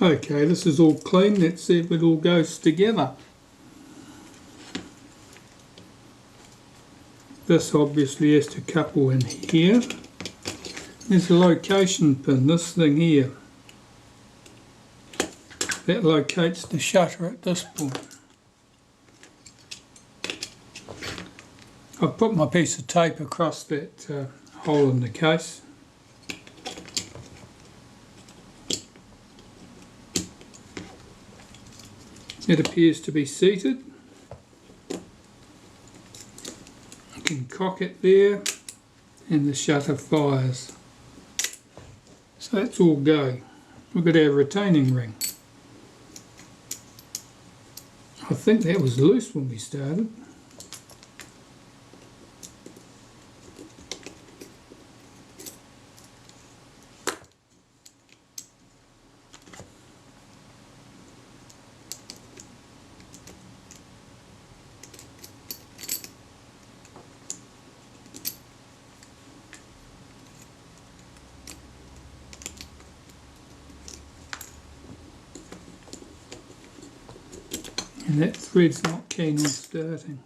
Okay, this is all clean. Let's see if it all goes together. This obviously has to couple in here. There's a location pin, this thing here. That locates the shutter at this point. I've put my piece of tape across that hole in the case. It appears to be seated. You can cock it there and the shutter fires. So that's all go. Look at our retaining ring. I think that was loose when we started. And that thread's not keen on starting.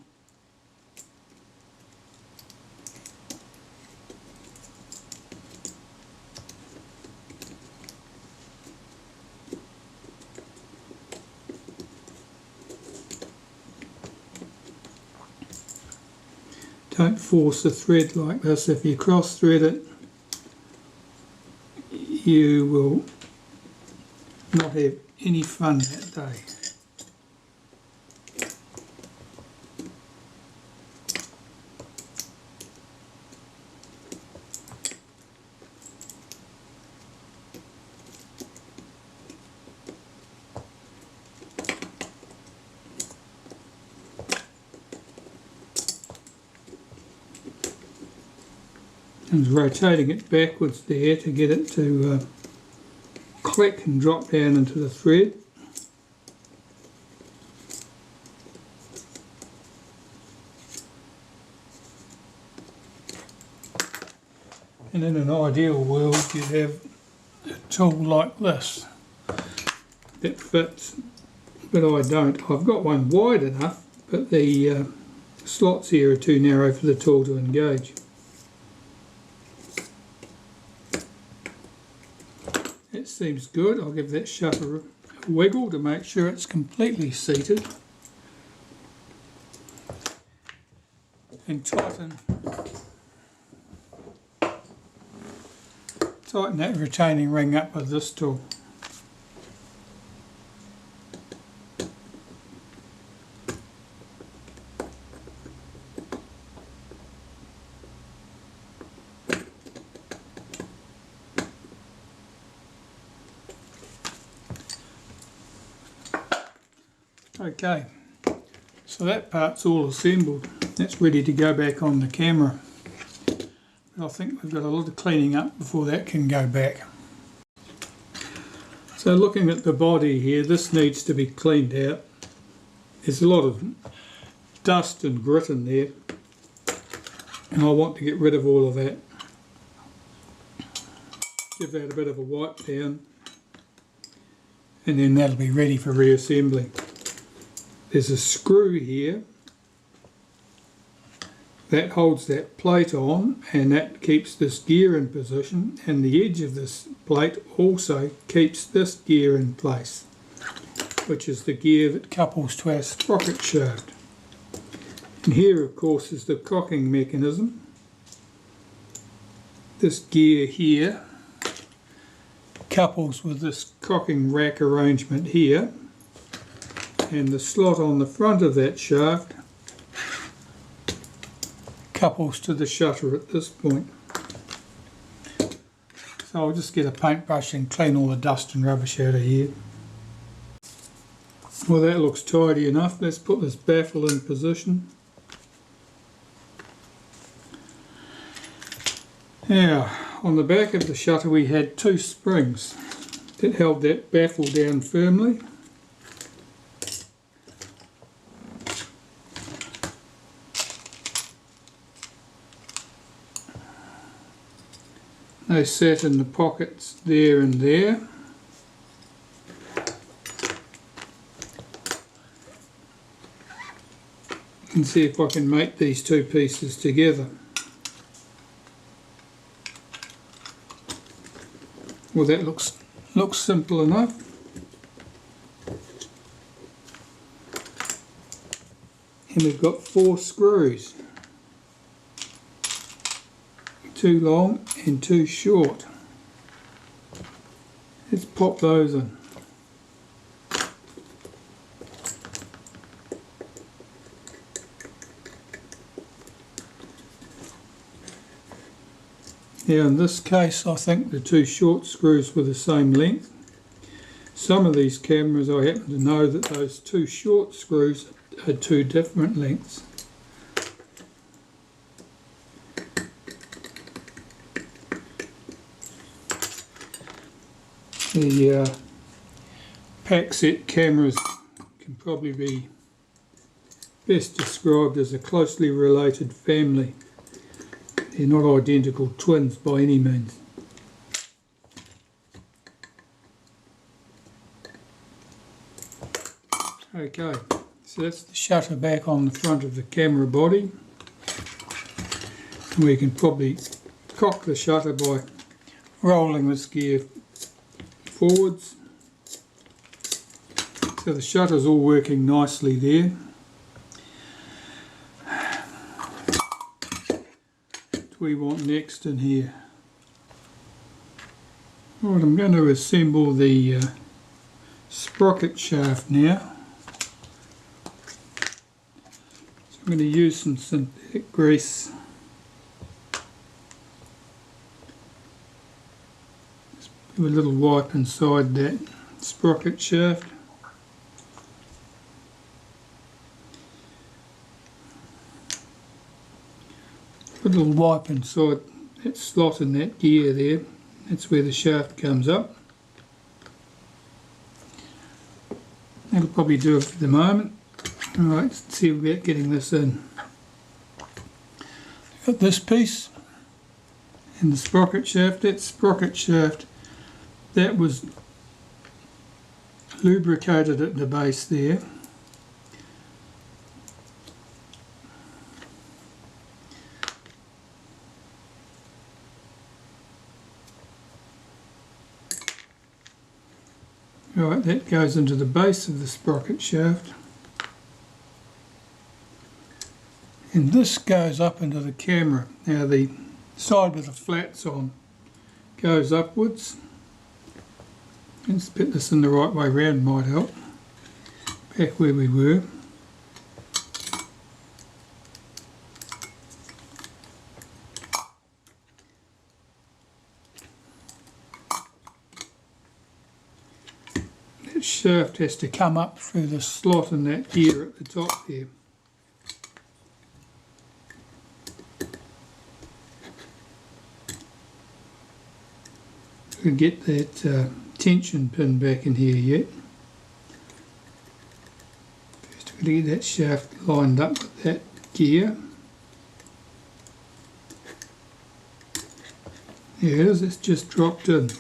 Don't force the thread like this. If you cross thread it, you will not have any fun that day. And rotating it backwards there to get it to click and drop down into the thread. And in an ideal world you'd have a tool like this that fits, but I don't. I've got one wide enough, but the slots here are too narrow for the tool to engage. That seems good. I'll give that shutter a wiggle to make sure it's completely seated. And tighten that retaining ring up with this tool. Okay, so that part's all assembled. That's ready to go back on the camera. But I think we've got a lot of cleaning up before that can go back. So looking at the body here, this needs to be cleaned out. There's a lot of dust and grit in there, and I want to get rid of all of that. Give that a bit of a wipe down, and then that'll be ready for reassembly. There's a screw here that holds that plate on, and that keeps this gear in position, and the edge of this plate also keeps this gear in place, which is the gear that couples to our sprocket shaft. And here of course is the cocking mechanism. This gear here couples with this cocking rack arrangement here, and the slot on the front of that shaft couples to the shutter at this point. So I'll just get a paintbrush and clean all the dust and rubbish out of here. Well, that looks tidy enough. Let's put this baffle in position. Now, on the back of the shutter we had two springs that held that baffle down firmly. They sat in the pockets there and there. and see if I can make these two pieces together. Well, that looks simple enough. And we've got 4 screws, 2 long and 2 short. Let's pop those in. Now in this case I think the 2 short screws were the same length. Some of these cameras I happen to know that those 2 short screws are 2 different lengths. The Paxette cameras can probably be best described as a closely related family. They're not identical twins by any means. Okay, so that's the shutter back on the front of the camera body. And we can probably cock the shutter by rolling this gear forwards. So the shutter's all working nicely there. What do we want next in here? Right, I'm going to assemble the sprocket shaft now. So I'm going to use some synthetic grease. Just give a little wipe inside that sprocket shaft. Put a little wipe inside that slot in that gear there. That's where the shaft comes up. That'll probably do it for the moment. Alright, let's see about getting this in. Got this piece and the sprocket shaft. That sprocket shaft, that was lubricated at the base there. Right, that goes into the base of the sprocket shaft. And this goes up into the camera. Now the side with the flats on goes upwards. Let's put this in the right way round, might help. Back where we were. That shaft has to come up through the slot in that gear at the top there. Could get that tension pin back in here yet. First we've got to get that shaft lined up with that gear. There it is, it's just dropped in.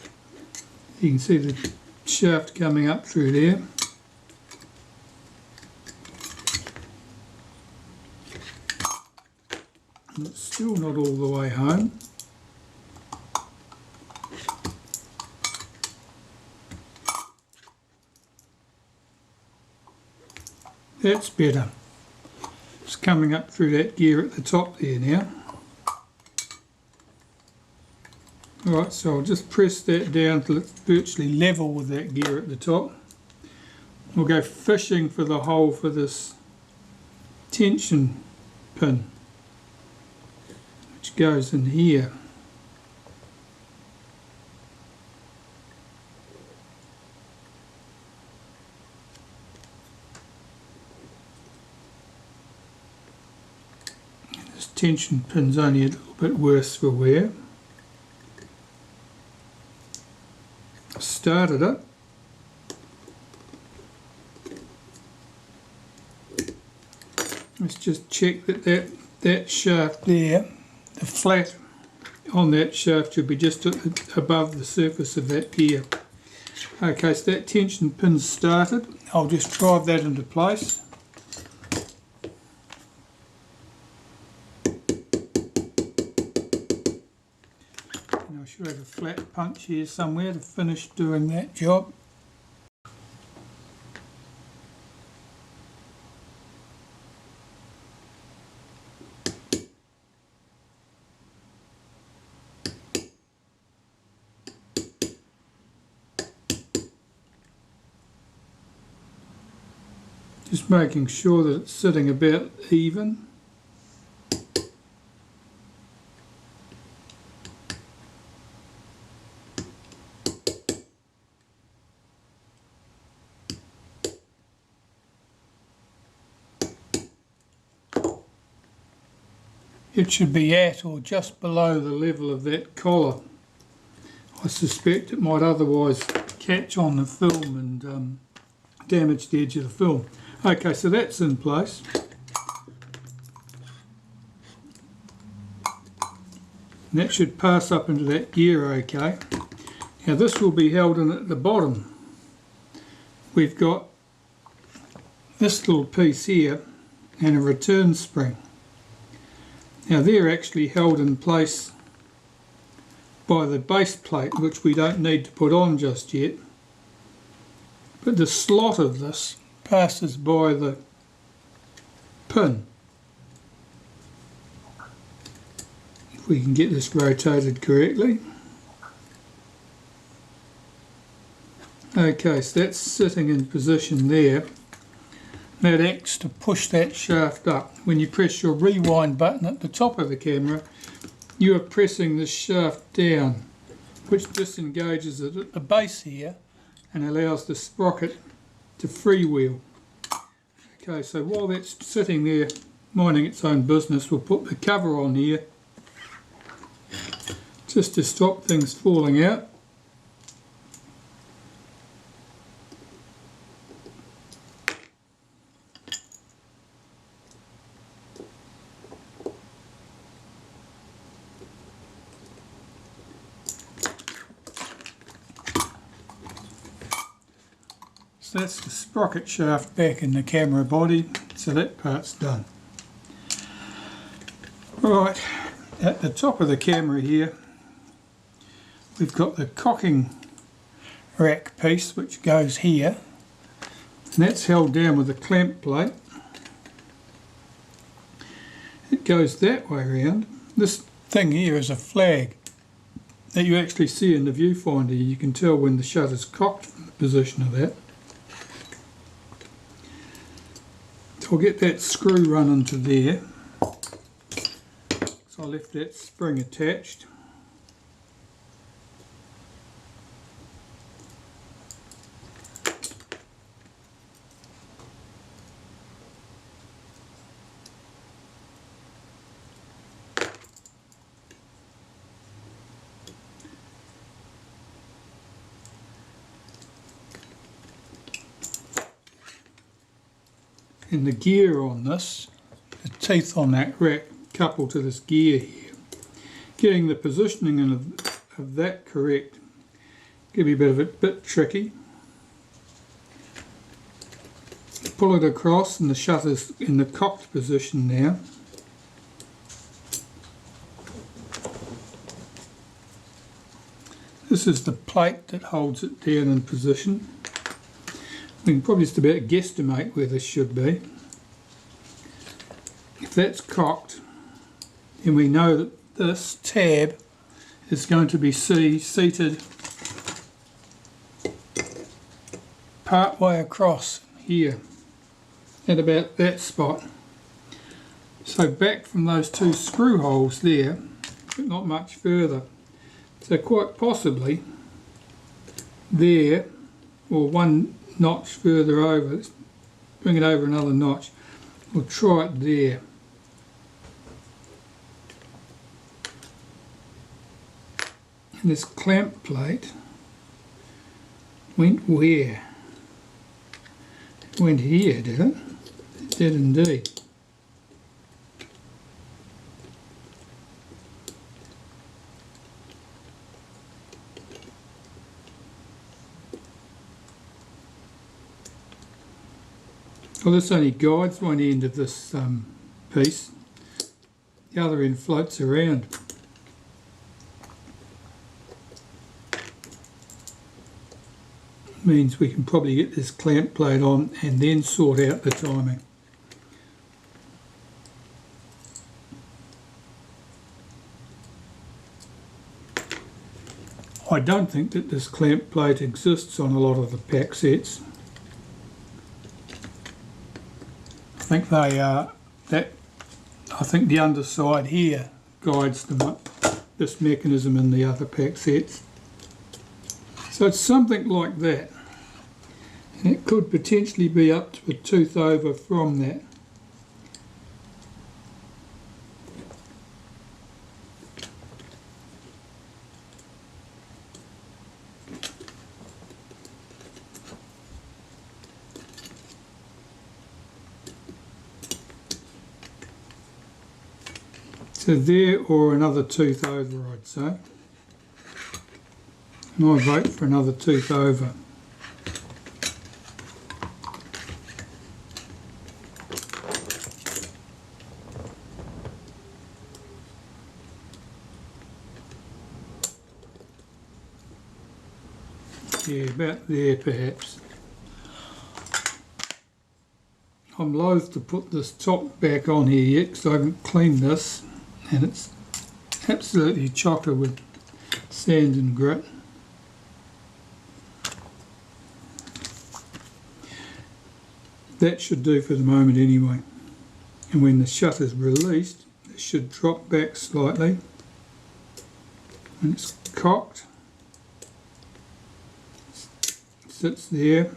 You can see the shaft coming up through there. And it's still not all the way home. That's better. It's coming up through that gear at the top there now. Alright, so I'll just press that down till it's virtually level with that gear at the top. We'll go fishing for the hole for this tension pin, which goes in here. This tension pin's only a little bit worse for wear. I've started it. Let's just check that shaft there, the flat on that shaft should be just above the surface of that gear. Okay, so that tension pin's started. I'll just drive that into place. to have a flat punch here somewhere to finish doing that job. Just making sure that it's sitting about even. It should be at or just below the level of that collar. I suspect it might otherwise catch on the film and damage the edge of the film. Okay, so that's in place. And that should pass up into that gear okay. Now this will be held in at the bottom. We've got this little piece here and a return spring. Now they're actually held in place by the base plate, which we don't need to put on just yet. But the slot of this passes by the pin. If we can get this rotated correctly. Okay, so that's sitting in position there. That acts to push that shaft up. When you press your rewind button at the top of the camera, you are pressing this shaft down, which disengages it at the base here and allows the sprocket to freewheel. Okay, so while that's sitting there minding its own business, we'll put the cover on here just to stop things falling out. So that's the sprocket shaft back in the camera body, so that part's done. Right, at the top of the camera here, we've got the cocking rack piece which goes here, and that's held down with a clamp plate. It goes that way around. This thing here is a flag that you actually see in the viewfinder. You can tell when the shutter's cocked from the position of that. So I'll get that screw run into there. So I left that spring attached. And the gear on this, the teeth on that rack coupled to this gear here. Getting the positioning of that correct can be a bit tricky. Pull it across and the shutter's in the cocked position now. This is the plate that holds it down in position. We can probably just about guesstimate where this should be. If that's cocked, then we know that this tab is going to be seated part way across here at about that spot. So back from those two screw holes there, but not much further. So quite possibly there, or one notch further over. Let's bring it over another notch. We'll try it there. And this clamp plate went where? It went here, did it? It did indeed. Well, this only guides one end of this piece. The other end floats around. means we can probably get this clamp plate on and then sort out the timing. I don't think that this clamp plate exists on a lot of the Paxettes. I think they are I think the underside here guides them up, this mechanism in the other Paxettes. So it's something like that, and it could potentially be up to a tooth over from that. So there, or another tooth over, I'd say. And I vote for another tooth over. Yeah, about there perhaps. I'm loath to put this top back on here yet because I haven't cleaned this, and it's absolutely chocker with sand and grit. That should do for the moment anyway. And when the shutter is released, it should drop back slightly. When it's cocked, sits there.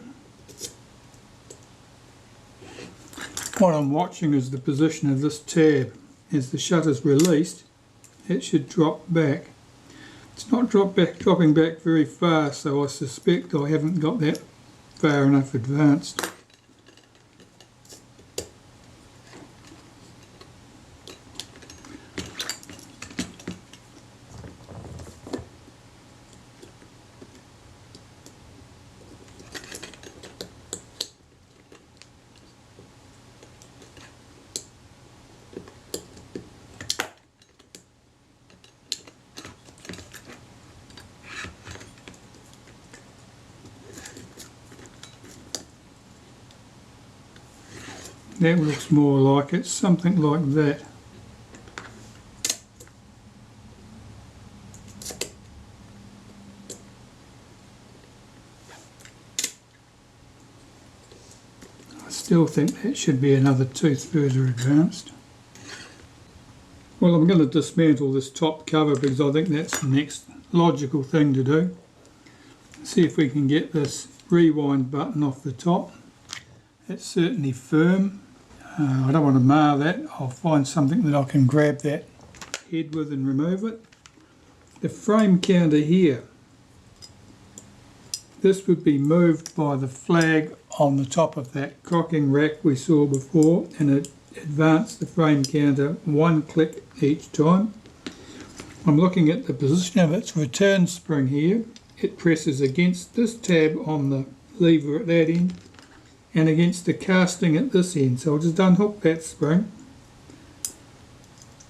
What I'm watching is the position of this tab. As the shutter is released, it should drop back. It's not dropping back very far, so I suspect I haven't got that far enough advanced. That looks more like it, something like that. I still think that should be another tooth further advanced. Well, I'm going to dismantle this top cover because I think that's the next logical thing to do. See if we can get this rewind button off the top. It's certainly firm. I don't want to mar that. I'll find something that I can grab that head with and remove it. The frame counter here, this would be moved by the flag on the top of that cocking rack we saw before, and it advanced the frame counter one click each time. I'm looking at the position of its return spring here. It presses against this tab on the lever at that end and against the casting at this end. So I'll just unhook that spring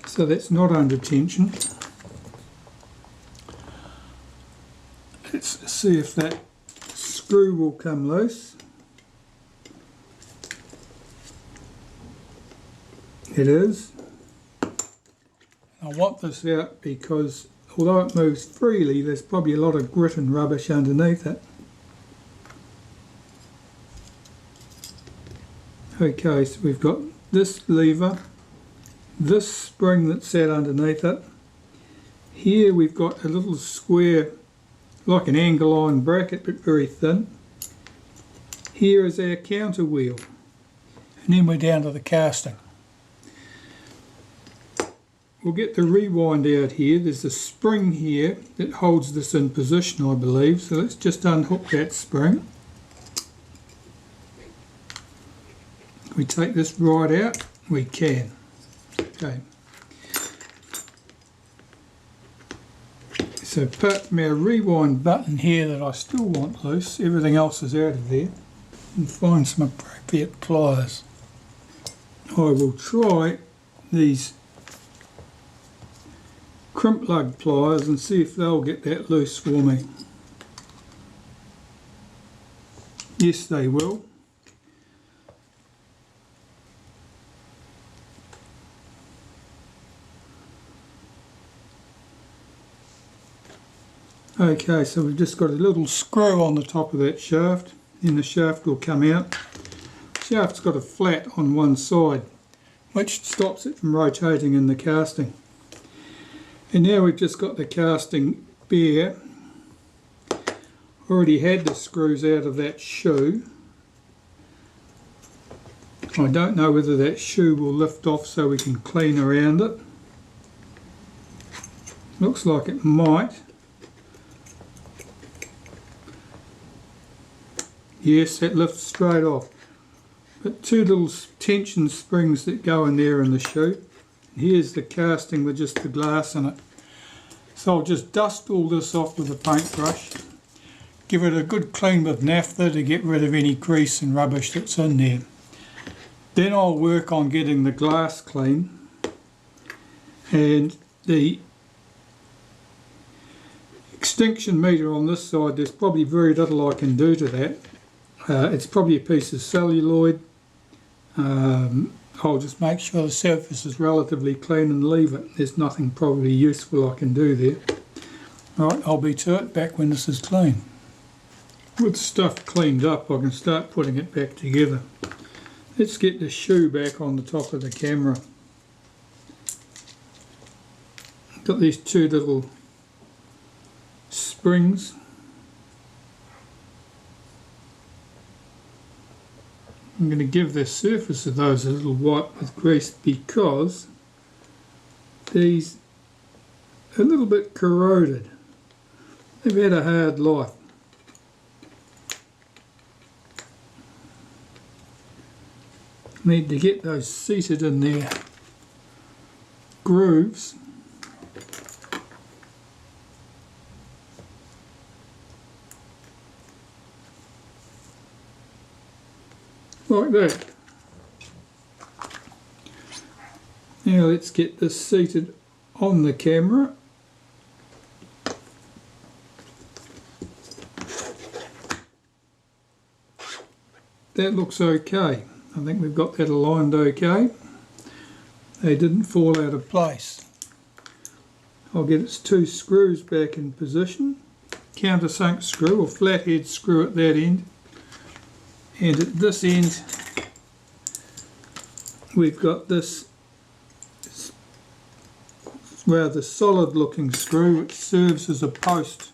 so that's not under tension. Let's see if that screw will come loose. It is. I want this out because although it moves freely, there's probably a lot of grit and rubbish underneath it. Okay, so we've got this lever, this spring that's sat underneath it. Here we've got a little square, like an angle iron bracket but very thin. Here is our counter wheel, and then we're down to the casting. We'll get the rewind out here. There's a spring here that holds this in position, I believe, so let's just unhook that spring. We take this right out, we can. Okay. So apart from our rewind button here that I still want loose, everything else is out of there. And find some appropriate pliers. I will try these crimp lug pliers and see if they'll get that loose for me. Yes, they will. Okay, so we've just got a little screw on the top of that shaft, then the shaft will come out. The shaft's got a flat on one side, which stops it from rotating in the casting. And now we've just got the casting bare. Already had the screws out of that shoe. I don't know whether that shoe will lift off so we can clean around it. Looks like it might. Yes, that lifts straight off. But two little tension springs that go in there in the shoe. Here's the casting with just the glass in it. So I'll just dust all this off with a paintbrush. Give it a good clean with naphtha to get rid of any grease and rubbish that's in there. Then I'll work on getting the glass clean. And the extinction meter on this side, there's probably very little I can do to that. It's probably a piece of celluloid. I'll just make sure the surface is relatively clean and leave it. There's nothing probably useful I can do there. Right, I'll be to it back when this is clean. With stuff cleaned up, I can start putting it back together. Let's get the shoe back on the top of the camera. Got these two little springs. I'm going to give the surface of those a little wipe with grease because these are a little bit corroded. They've had a hard life. Need to get those seated in their grooves. Like that. Now let's get this seated on the camera. That looks okay. I think we've got that aligned okay. They didn't fall out of place. I'll get its two screws back in position. Countersunk screw or flathead screw at that end. And at this end we've got this rather solid looking screw which serves as a post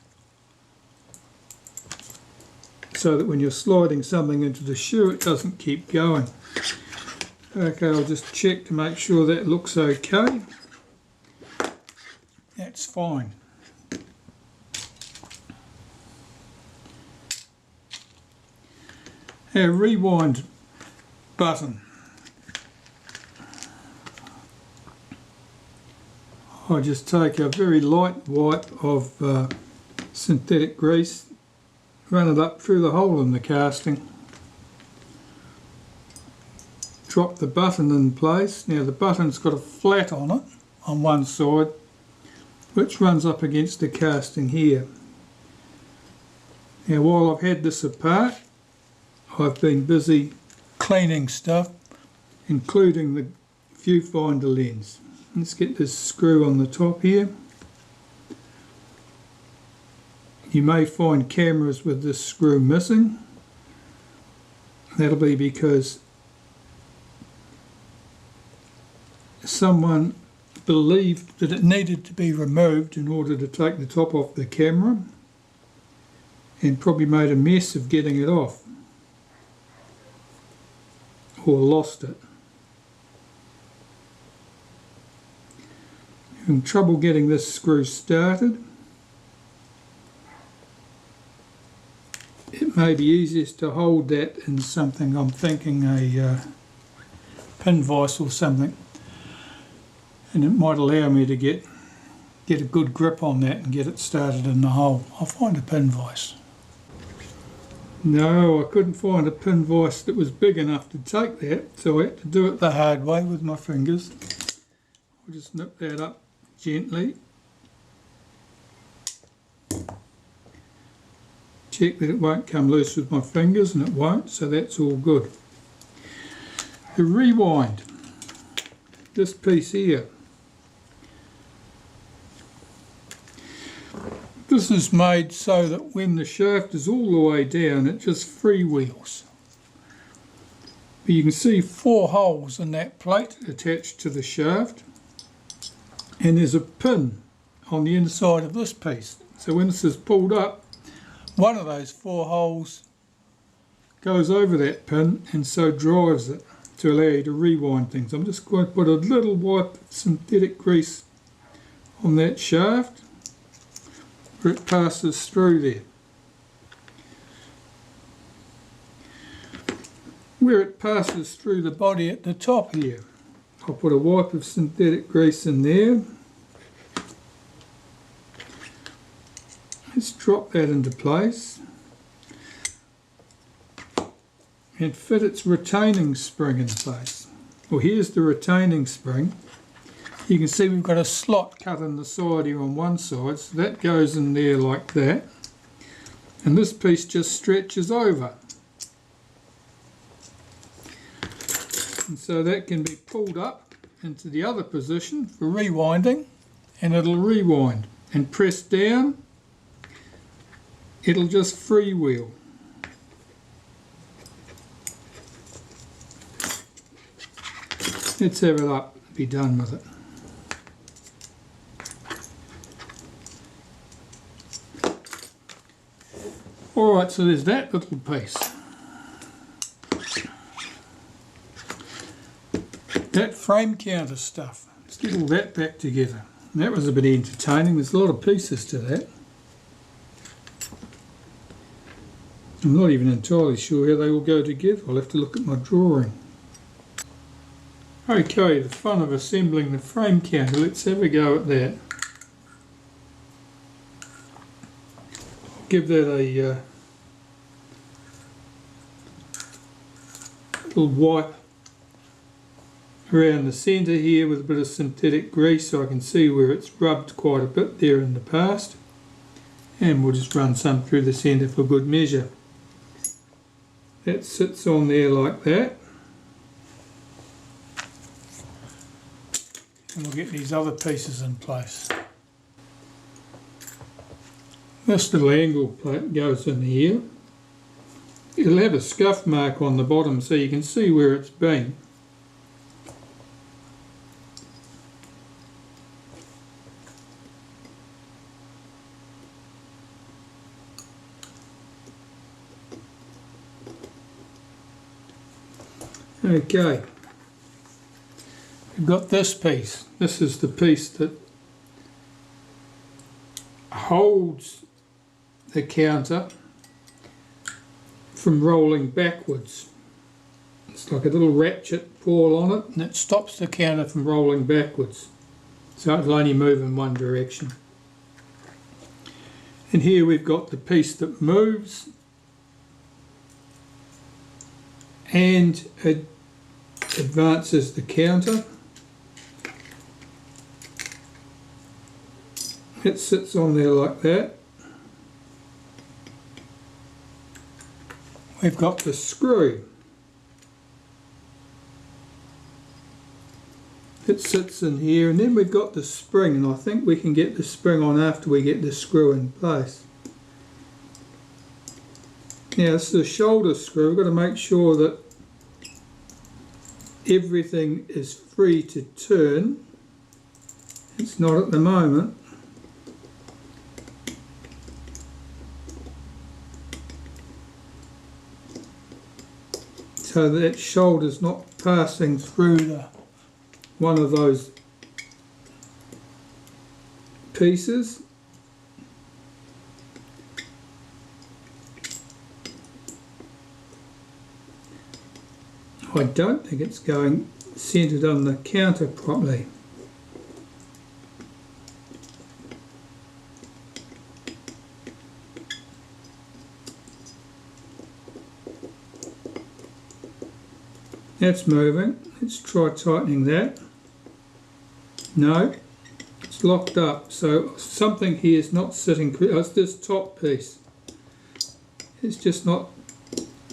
so that when you're sliding something into the shoe it doesn't keep going. Okay, I'll just check to make sure that looks okay. That's fine. Our rewind button. I just take a very light wipe of synthetic grease, run it up through the hole in the casting, drop the button in place. Now the button's got a flat on it on one side which runs up against the casting here. Now while I've had this apart, I've been busy cleaning stuff, including the viewfinder lens. Let's get this screw on the top here. You may find cameras with this screw missing. That'll be because someone believed that it needed to be removed in order to take the top off the camera and probably made a mess of getting it off. Or lost it. Having trouble getting this screw started. It may be easiest to hold that in something, I'm thinking a pin vise or something, and it might allow me to get a good grip on that and get it started in the hole. I'll find a pin vise. No, I couldn't find a pin vise that was big enough to take that, so I had to do it the hard way with my fingers. I'll just nip that up gently. check that it won't come loose with my fingers, and it won't, so that's all good. The rewind, this piece here, this is made so that when the shaft is all the way down, it just freewheels. But you can see 4 holes in that plate attached to the shaft, and there's a pin on the inside of this piece. So when this is pulled up, one of those 4 holes goes over that pin and so drives it to allow you to rewind things. I'm just going to put a little wipe of synthetic grease on that shaft where it passes through there. Where it passes through the body at the top here, I'll put a wipe of synthetic grease in there. Let's drop that into place and fit its retaining spring in place. Well, here's the retaining spring. You can see we've got a slot cut in the side here on one side, so that goes in there like that, and this piece just stretches over. And so that can be pulled up into the other position for rewinding, and it'll rewind. And press down, it'll just freewheel. Let's have it up and be done with it. Alright, so there's that little piece. That frame counter stuff. Let's get all that back together. That was a bit entertaining. There's a lot of pieces to that. I'm not even entirely sure how they all go together. I'll have to look at my drawing. Okay, the fun of assembling the frame counter. Let's have a go at that. I'll give that a little wipe around the centre here with a bit of synthetic grease so I can see where it's rubbed quite a bit there in the past, and we'll just run some through the centre for good measure. That sits on there like that, and we'll get these other pieces in place. This little angle plate goes in here. It'll have a scuff mark on the bottom so you can see where it's been. Okay, we've got this piece. This is the piece that holds the counter from rolling backwards. It's like a little ratchet ball on it, and it stops the counter from rolling backwards. So it'll only move in one direction. And here we've got the piece that moves and it advances the counter. It sits on there like that. We've got the screw. It sits in here, and then we've got the spring, and I think we can get the spring on after we get the screw in place. Now this is a shoulder screw. We've got to make sure that everything is free to turn. It's not at the moment. So that shoulder's not passing through one of those pieces. I don't think it's going centred on the counter properly. That's moving. Let's try tightening that. No, it's locked up. So something here is not sitting. It's this top piece. it's just not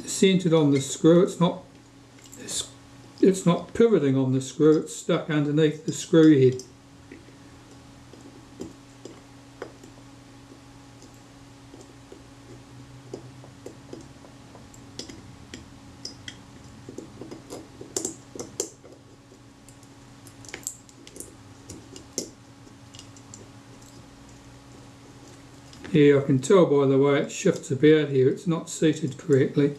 centered on the screw. It's not pivoting on the screw, it's stuck underneath the screw head. Yeah, I can tell by the way it shifts about here, it's not seated correctly.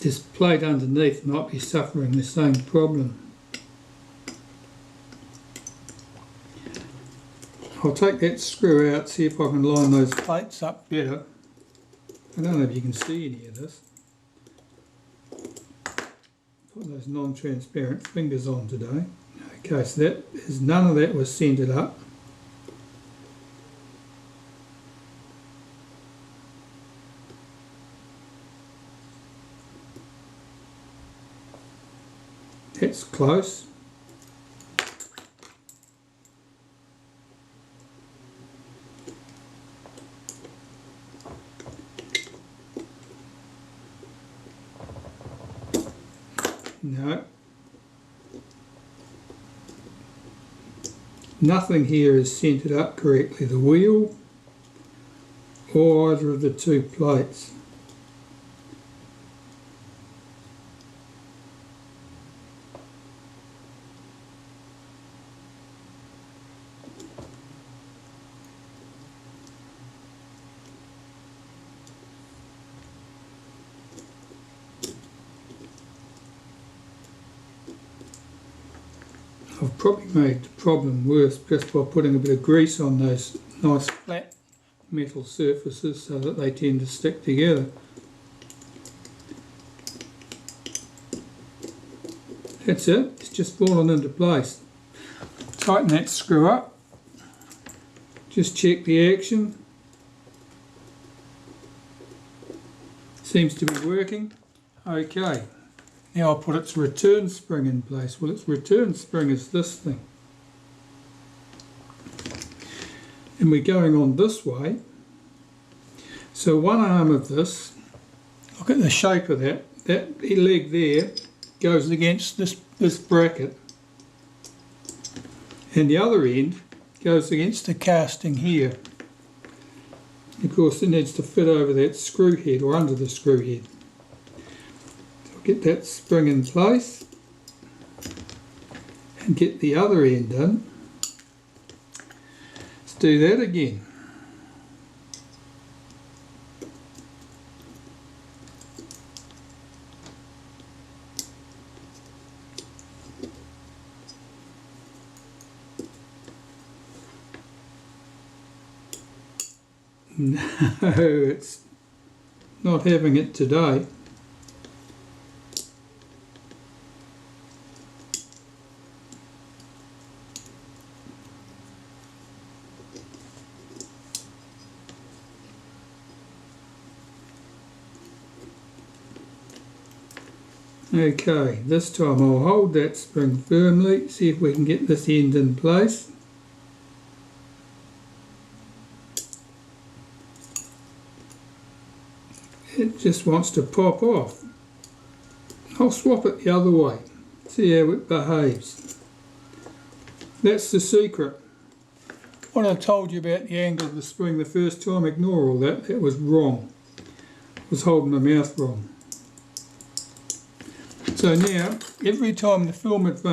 This plate underneath might be suffering the same problem. I'll take that screw out, see if I can line those plates up better. I don't know if you can see any of this. Put those non-transparent fingers on today. Okay, so none of that was centered up. That's close. No. Nothing here is centered up correctly, the wheel or either of the two plates. I've probably made the problem worse just by putting a bit of grease on those nice flat metal surfaces so that they tend to stick together. That's it, it's just fallen into place. Tighten that screw up, just check the action. Seems to be working. Okay. Now I'll put its return spring in place. Well, its return spring is this thing. And we're going on this way. So one arm of this, look at the shape of that. That leg there goes against this bracket. And the other end goes against the casting here. Of course, it needs to fit over that screw head or under the screw head. Get that spring in place and get the other end in. Let's do that again. No, it's not having it today. Okay, this time I'll hold that spring firmly, see if we can get this end in place. It just wants to pop off. I'll swap it the other way, see how it behaves. That's the secret. What I told you about the angle of the spring the first time, ignore all that, that was wrong. I was holding my mouth wrong. So now, every time the film it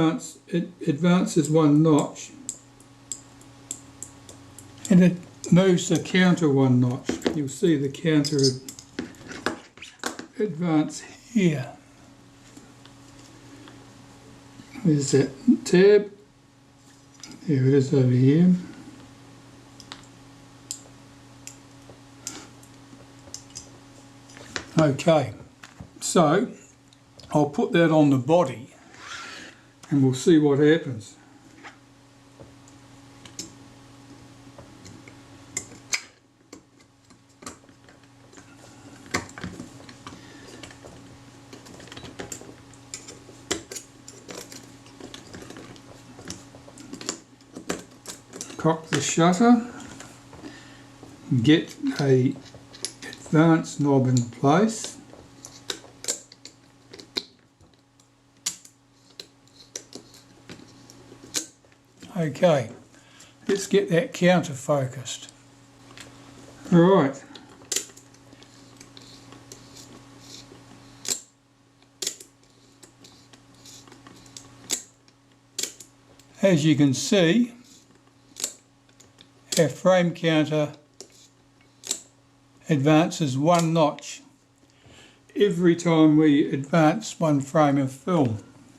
advances one notch, and it moves the counter one notch. You'll see the counter advance here. There's that tab. There it is over here. Okay, so I'll put that on the body and we'll see what happens. cock the shutter, get a advance knob in place, okay, let's get that counter focused. Right, as you can see, our frame counter advances 1 notch every time we advance 1 frame of film.